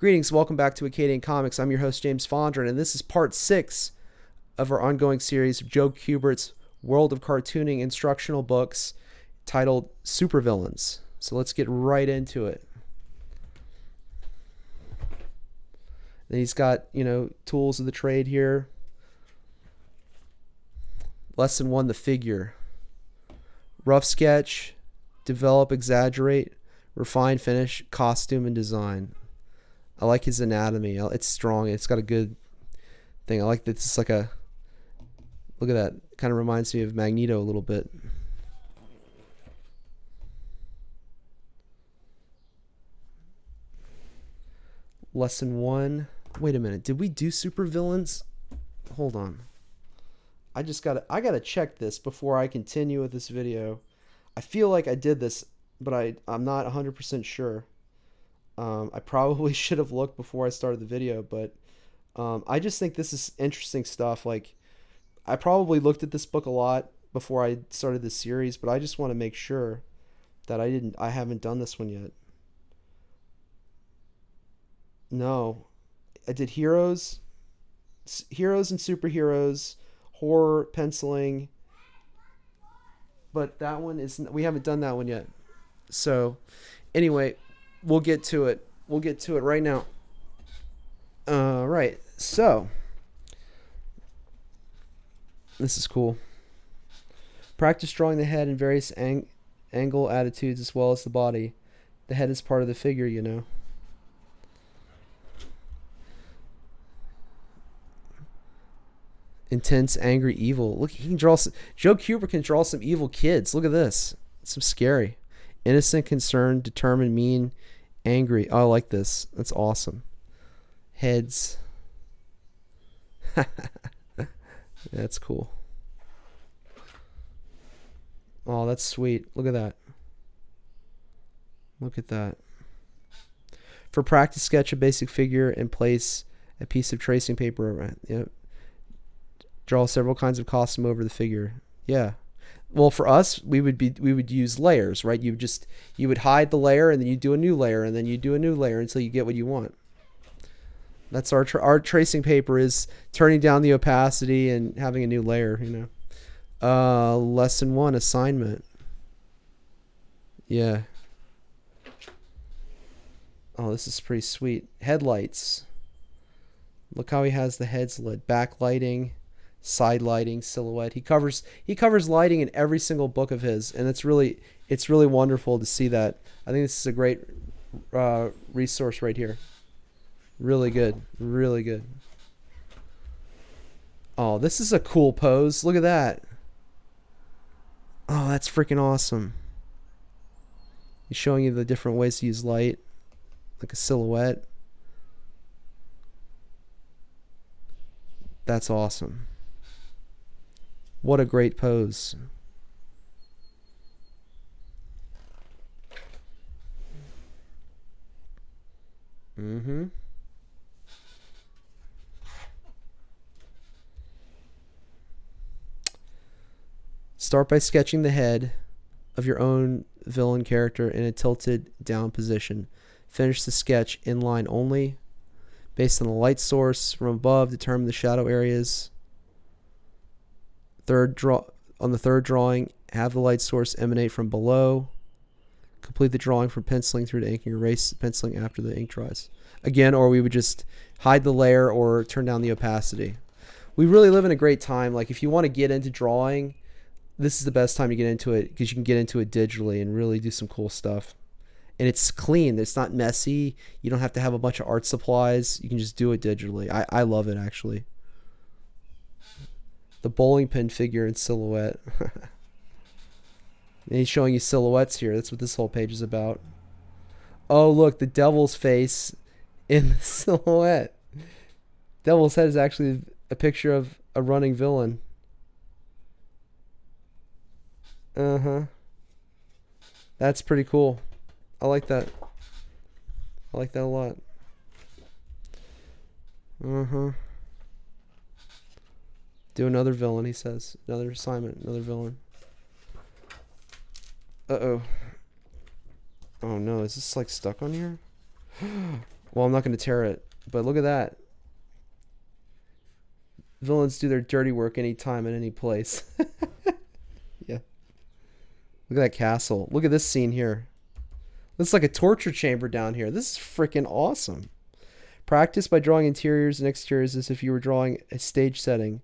Greetings, welcome back to Acadian Comics. I'm your host, James Fondren, and this is part 6 of our ongoing series of Joe Kubert's World of Cartooning instructional books titled Supervillains. So let's get right into it. Then he's got, tools of the trade here. Lesson 1, the figure. Rough sketch, develop, exaggerate, refine, finish, costume, and design. I like his anatomy. It's strong. It's got a good thing. I like that it's like a... Look at that. Kind of reminds me of Magneto a little bit. Lesson 1. Wait a minute. Did we do supervillains? Hold on. I gotta check this before I continue with this video. I feel like I did this, but I'm not 100% sure. I probably should have looked before I started the video, but I just think this is interesting stuff. Like, I probably looked at this book a lot before I started this series, but I just want to make sure that I haven't done this one yet. No, I did heroes and superheroes, horror, penciling, but that one we haven't done that one yet. So anyway, we'll get to it. We'll get to it right now. Right. So this is cool. Practice drawing the head in various angle attitudes as well as the body. The head is part of the figure, Intense, angry, evil. Look, he can draw Joe Kubert can draw some evil kids. Look at this. Some scary. Innocent, concerned, determined, mean, angry. Oh, I like this. That's awesome. Heads. That's cool. Oh, that's sweet. Look at that. Look at that. For practice, sketch a basic figure and place a piece of tracing paper around. Draw several kinds of costume over the figure. Yeah. Well, for us, we would use layers, right? You would hide the layer, and then you do a new layer, and then you do a new layer until you get what you want. That's our tracing paper, is turning down the opacity and having a new layer. Lesson 1, assignment. Yeah. Oh, this is pretty sweet. Headlights. Look how he has the heads lit. Backlighting, side lighting, silhouette. He covers lighting in every single book of his, and it's really wonderful to see that. I think this is a great resource right here. Really good. Really good. Oh, this is a cool pose. Look at that. Oh, that's freaking awesome. He's showing you the different ways to use light, like a silhouette. That's awesome. What a great pose. Mm-hmm. Start by sketching the head of your own villain character in a tilted down position. Finish the sketch in line only. Based on the light source from above, determine the shadow areas. On the third drawing, have the light source emanate from below. Complete the drawing from penciling through to inking. Erase penciling after the ink dries. Again, or we would just hide the layer or turn down the opacity. We really live in a great time. Like, if you want to get into drawing, this is the best time to get into it, because you can get into it digitally and really do some cool stuff. And it's clean. It's not messy. You don't have to have a bunch of art supplies. You can just do it digitally. I love it, actually. The bowling pin figure in silhouette. And he's showing you silhouettes here. That's what this whole page is about. Oh, look, the devil's face in the silhouette. Devil's head is actually a picture of a running villain. Uh-huh. That's pretty cool. I like that. I like that a lot. Uh-huh. Do another villain, he says. Another assignment, another villain. Uh-oh. Oh no, is this like stuck on here? Well, I'm not going to tear it, but look at that. Villains do their dirty work anytime and any place. Yeah. Look at that castle. Look at this scene here. Looks like a torture chamber down here. This is freaking awesome. Practice by drawing interiors and exteriors as if you were drawing a stage setting.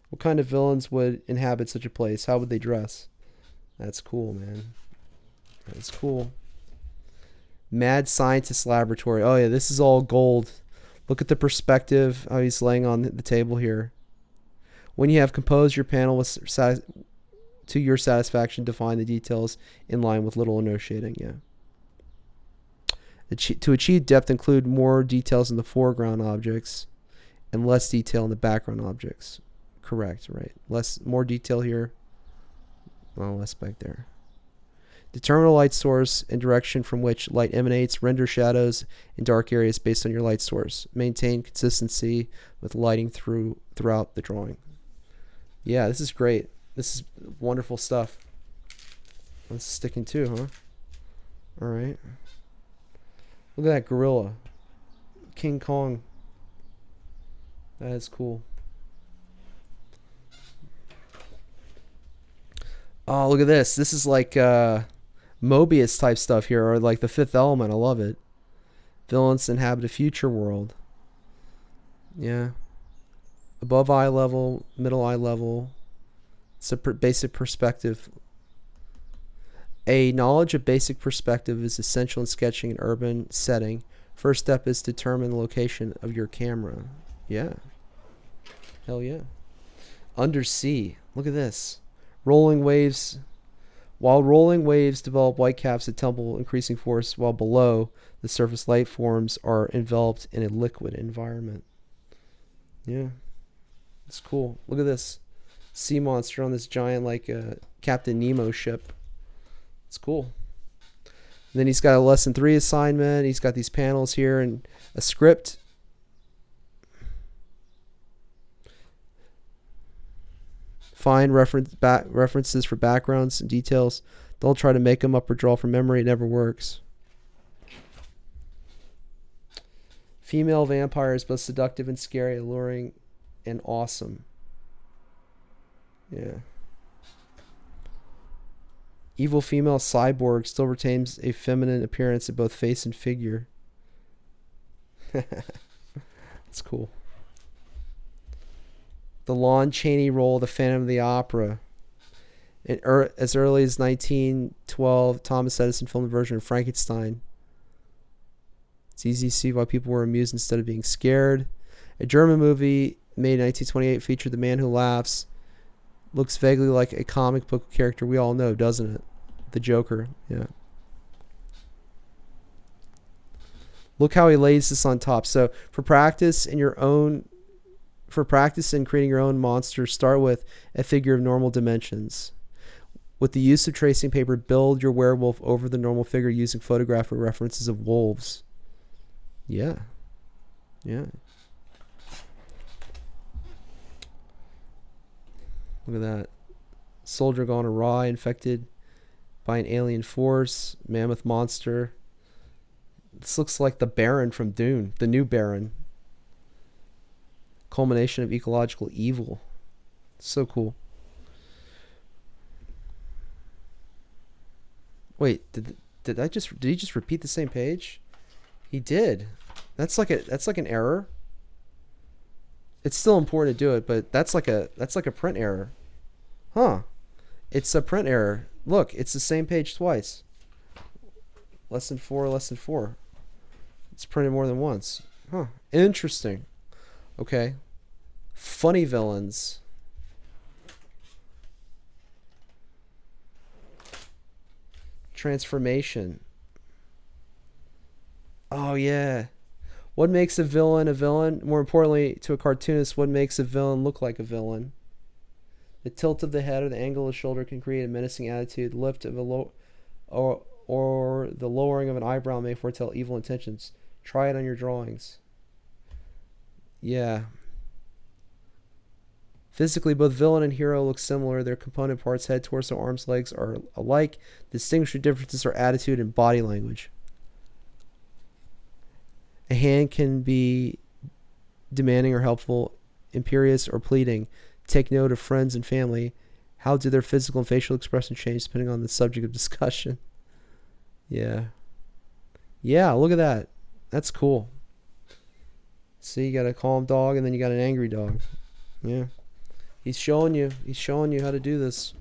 What kind of villains would inhabit such a place? How would they dress? That's cool, man. That's cool. Mad Scientist Laboratory. Oh, yeah, this is all gold. Look at the perspective, how he's laying on the table here. When you have composed your panel to your satisfaction, define the details in line with little or no shading. Yeah. To achieve depth, include more details in the foreground objects and less detail in the background objects. Correct, right? More detail here. Well, less back there. Determine a light source and direction from which light emanates. Render shadows in dark areas based on your light source. Maintain consistency with lighting throughout the drawing. Yeah, this is great. This is wonderful stuff. That's sticking too, huh? All right. Look at that gorilla. King Kong. That is cool. Oh, look at this. This is like Mobius type stuff here, or like the Fifth Element. I love it. Villains inhabit a future world. Yeah. Above eye level, middle eye level. It's a basic perspective. A knowledge of basic perspective is essential in sketching an urban setting. First step is to determine the location of your camera. Yeah. Hell yeah. Undersea. Look at this. Rolling waves. While rolling waves develop whitecaps that tumble increasing force, while below, the surface light forms are enveloped in a liquid environment. Yeah. It's cool. Look at this. Sea monster on this giant like Captain Nemo ship. It's cool. And then he's got a lesson 3 assignment. He's got these panels here and a script. Find references for backgrounds and details. Don't try to make them up or draw from memory. It never works. Female vampire is both seductive and scary, alluring and awesome. Yeah. Evil female cyborg still retains a feminine appearance in both face and figure. That's cool. The Lon Chaney role, the Phantom of the Opera. As early as 1912, Thomas Edison filmed a version of Frankenstein. It's easy to see why people were amused instead of being scared. A German movie made in 1928 featured The Man Who Laughs. Looks vaguely like a comic book character we all know, doesn't it? The Joker, yeah. Look how he lays this on top. So for practice in creating your own monster, start with a figure of normal dimensions. With the use of tracing paper, build your werewolf over the normal figure using photographic references of wolves. Yeah. Yeah. Look at that. Soldier gone awry, infected by an alien force. Mammoth monster. This looks like the Baron from Dune. The new Baron. Culmination of ecological evil. So cool. Wait, did he just repeat the same page? He did. That's like an error. It's still important to do it, but that's like a print error. Huh. It's a print error. Look, it's the same page twice. Lesson 4. It's printed more than once. Huh. Interesting. Okay. Funny villains. Transformation. Oh, yeah. What makes a villain a villain? More importantly, to a cartoonist, what makes a villain look like a villain? The tilt of the head or the angle of the shoulder can create a menacing attitude. The lift of a or the lowering of an eyebrow may foretell evil intentions. Try it on your drawings. Yeah. Physically, both villain and hero look similar. Their component parts, head, torso, arms, legs, are alike. Distinguishing differences are attitude and body language. A hand can be demanding or helpful, imperious or pleading. Take note of friends and family. How do their physical and facial expression change depending on the subject of discussion? Yeah. Yeah, look at that. That's cool. See, you got a calm dog and then you got an angry dog. Yeah. He's showing you how to do this.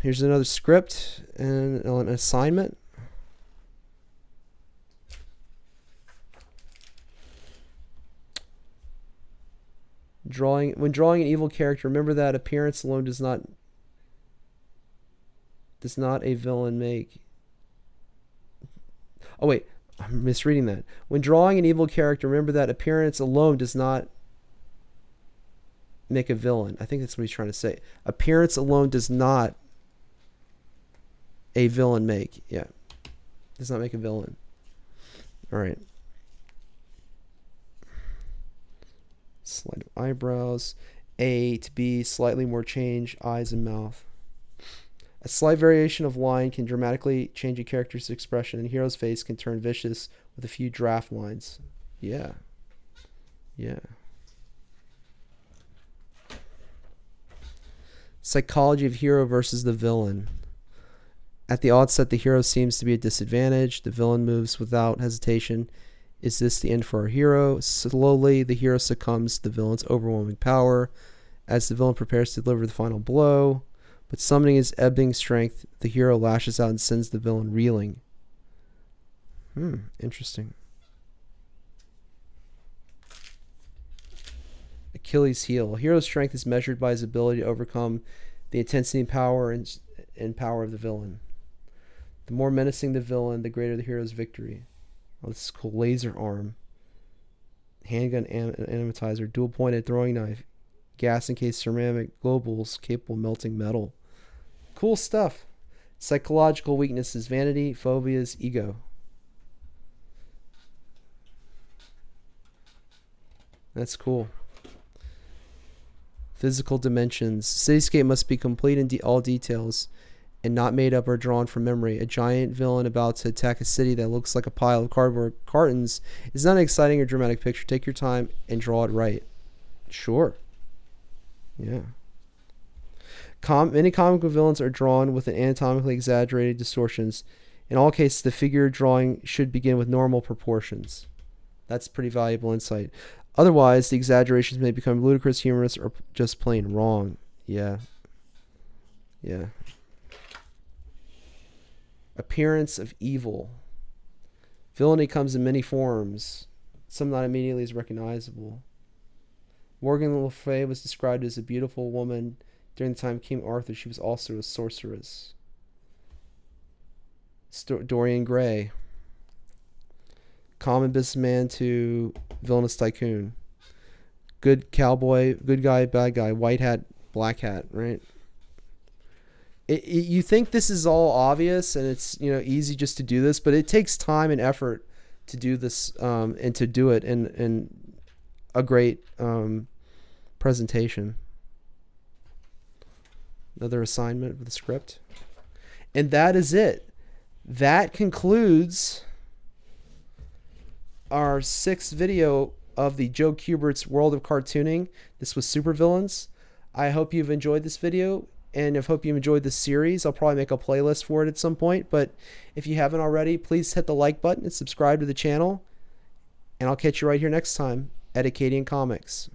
Here's another script and an assignment. When drawing an evil character, remember that appearance alone does not a villain make. Oh wait, I'm misreading that. When drawing an evil character, remember that appearance alone does not make a villain. I think that's what he's trying to say. Appearance alone does not a villain make. Yeah. Does not make a villain. All right. Slight of eyebrows. A to B, slightly more change, eyes and mouth. A slight variation of line can dramatically change a character's expression, and a hero's face can turn vicious with a few draft lines. Yeah. Yeah. Psychology of hero versus the villain. At the outset, the hero seems to be at disadvantage. The villain moves without hesitation. Is this the end for our hero? Slowly, the hero succumbs to the villain's overwhelming power as the villain prepares to deliver the final blow. But summoning his ebbing strength, the hero lashes out and sends the villain reeling. Interesting. Achilles' heel. A hero's strength is measured by his ability to overcome the intensity and power of the villain. The more menacing the villain, the greater the hero's victory. Oh, this is cool. Laser arm. Handgun animatizer. Dual-pointed throwing knife. Gas-encased ceramic globules capable of melting metal. Cool stuff. Psychological weaknesses. Vanity, phobias, ego. That's cool. Physical dimensions. Cityscape must be complete in all details and not made up or drawn from memory. A giant villain about to attack a city that looks like a pile of cardboard cartons is not an exciting or dramatic picture. Take your time and draw it right. Sure. Yeah. Many comic book villains are drawn with an anatomically exaggerated distortions. In all cases, the figure drawing should begin with normal proportions. That's pretty valuable insight. Otherwise, the exaggerations may become ludicrous, humorous, or just plain wrong. Yeah. Yeah. Appearance of evil. Villainy comes in many forms, some not immediately as recognizable. Morgan Le Fay was described as a beautiful woman during the time of King Arthur. She was also a sorceress. Dorian Gray. Common businessman to villainous tycoon. Good cowboy, good guy, bad guy, white hat, black hat, right? You think this is all obvious and it's easy just to do this, but it takes time and effort to do this and to do it in a great presentation. Another assignment of the script. And that is it. That concludes our 6th video of the Joe Kubert's World of Cartooning. This was Supervillains. I hope you've enjoyed this video, and I hope you enjoyed this series. I'll probably make a playlist for it at some point, but if you haven't already, please hit the like button and subscribe to the channel, and I'll catch you right here next time at Acadian Comics.